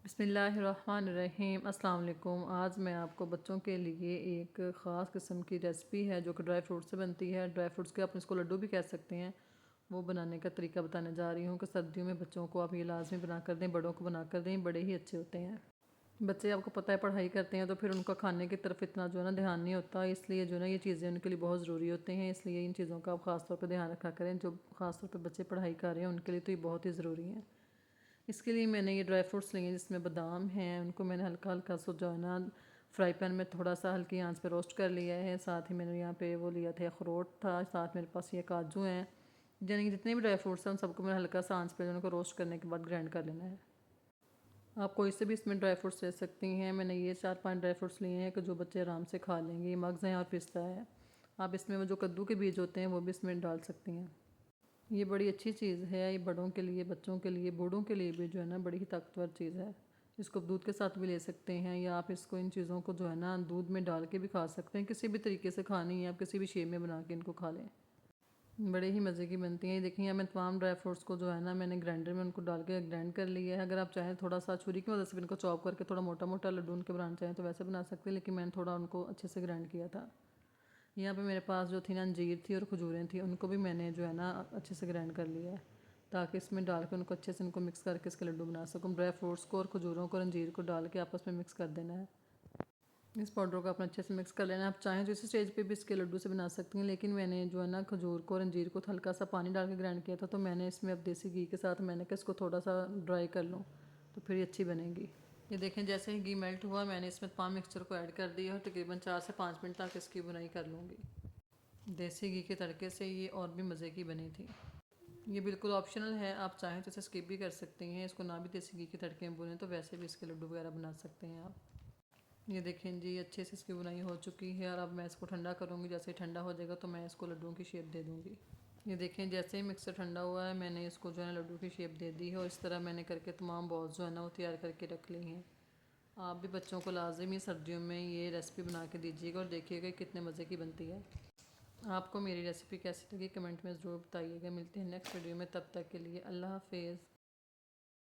बिस्मिल्लाहिर्रहमानिर्रहीम। अस्सलाम वालेकुम। आज मैं आपको बच्चों के लिए एक ख़ास किस्म की रेसिपी है जो कि ड्राई फ्रूट से बनती है। ड्राई फ्रूट्स के आप इसको लड्डू भी कह सकते हैं। वो बनाने का तरीका बताने जा रही हूँ कि सर्दियों में बच्चों को आप ये लाजमी बना कर दें, बड़ों को बना कर दें, बड़े ही अच्छे होते हैं। बच्चे आपको पता है पढ़ाई करते हैं तो फिर उनका खाने की तरफ इतना जो है ना ध्यान नहीं होता, इसलिए जो है ना ये चीज़ें उनके लिए बहुत ज़रूरी होते हैं। इसलिए इन चीज़ों का आप ख़ास तौर पर ध्यान रखा करें। जो ख़ास तौर पर बच्चे पढ़ाई कर रहे हैं उनके लिए तो ये बहुत ही ज़रूरी है। इसके लिए मैंने ये ड्राई फ्रूट्स लिए हैं जिसमें बादाम हैं, उनको मैंने हल्का हल्का सा जो है ना फ्राई पैन में थोड़ा सा हल्की आंच पे रोस्ट कर लिया है। साथ ही मैंने यहाँ पे वो लिया था अखरोट था, साथ मेरे पास ये काजू हैं। यानी कि जितने भी ड्राई फ्रूट्स हैं उन सबको मैंने हल्का सा आंच पे उनको रोस्ट करने के बाद ग्राइंड कर लेना है। आप कोई से भी इसमें ड्राई फ्रूट्स ले सकती हैं। मैंने ये 4-5 ड्राई फ्रूट्स लिए हैं कि जो बच्चे आराम से खा लेंगे। ये मगज़ हैं और पिस्ता है। आप इसमें वो जो कद्दू के बीज होते हैं वो भी इसमें डाल सकती हैं। ये बड़ी अच्छी चीज़ है। ये बड़ों के लिए, बच्चों के लिए, बूढ़ों के लिए भी जो है ना बड़ी ही ताकतवर चीज़ है। इसको दूध के साथ भी ले सकते हैं या आप इसको इन चीज़ों को जो है ना दूध में डाल के भी खा सकते हैं। किसी भी तरीके से खानी है आप किसी भी शेप में बना के इनको खा लें, बड़े ही मज़े की बनती हैं। ये देखिए यहाँ मैं तमाम ड्राई फ्रूट्स को जो है ना मैंने ग्राइंडर में उनको डाल के ग्राइंड कर लिया है। अगर आप चाहें थोड़ा सा छुरी की मदद से भी इनको चॉप करके थोड़ा मोटा मोटा लड्डू उनके बनाना चाहें तो वैसे बना सकते हैं, लेकिन मैंने थोड़ा उनको अच्छे से ग्राइंड किया था। यहाँ पे मेरे पास जो थी ना अंजीर थी और खजूरें थी, उनको भी मैंने जो है ना अच्छे से ग्राइंड कर लिया है ताकि इसमें डाल के उनको अच्छे से इनको मिक्स करके इसके लड्डू बना सकूँ। ड्राई फ्रूट्स को और खजूरों को और अंजीर को डाल के आपस में मिक्स कर देना है। इस पाउडर को अपने अच्छे से मिक्स कर लेना है। आप चाहें तो इसी स्टेज पे भी इसके लड्डू से बना सकती हैं, लेकिन मैंने जो है ना खजूर को और अंजीर को हल्का सा पानी डाल के ग्राइंड किया था, तो मैंने इसमें अब देसी घी के साथ मैंने कहा इसको थोड़ा सा ड्राई कर लूँ तो फिर ये अच्छी बनेगी। ये देखें जैसे ही घी मेल्ट हुआ मैंने इसमें तमाम मिक्सचर को ऐड कर दिया और तकरीबन 4 से 5 मिनट तक इसकी बुनाई कर लूँगी। देसी घी के तड़के से ये और भी मज़े की बनी थी। ये बिल्कुल ऑप्शनल है, आप चाहें तो इसे स्किप भी कर सकते हैं। इसको ना भी देसी घी के तड़के में भुनें तो वैसे भी इसके लड्डू वगैरह बना सकते हैं आप। ये देखें जी अच्छे से इसकी बुनाई हो चुकी है और अब मैं इसको ठंडा करूँगी। जैसे ही ठंडा हो जाएगा तो मैं इसको लड्डुओं की शेप दे दूँगी। ये देखें जैसे ही मिक्सर ठंडा हुआ है मैंने इसको जो है लड्डू की शेप दे दी है और इस तरह मैंने करके तमाम बॉल्स जो है ना वो तैयार करके रख ली हैं। आप भी बच्चों को लाजमी सर्दियों में ये रेसिपी बना के दीजिएगा और देखिएगा कितने मज़े की बनती है। आपको मेरी रेसिपी कैसी लगी कमेंट में ज़रूर बताइएगा। मिलते हैं नेक्स्ट वीडियो में, तब तक के लिए अल्लाह हाफिज़।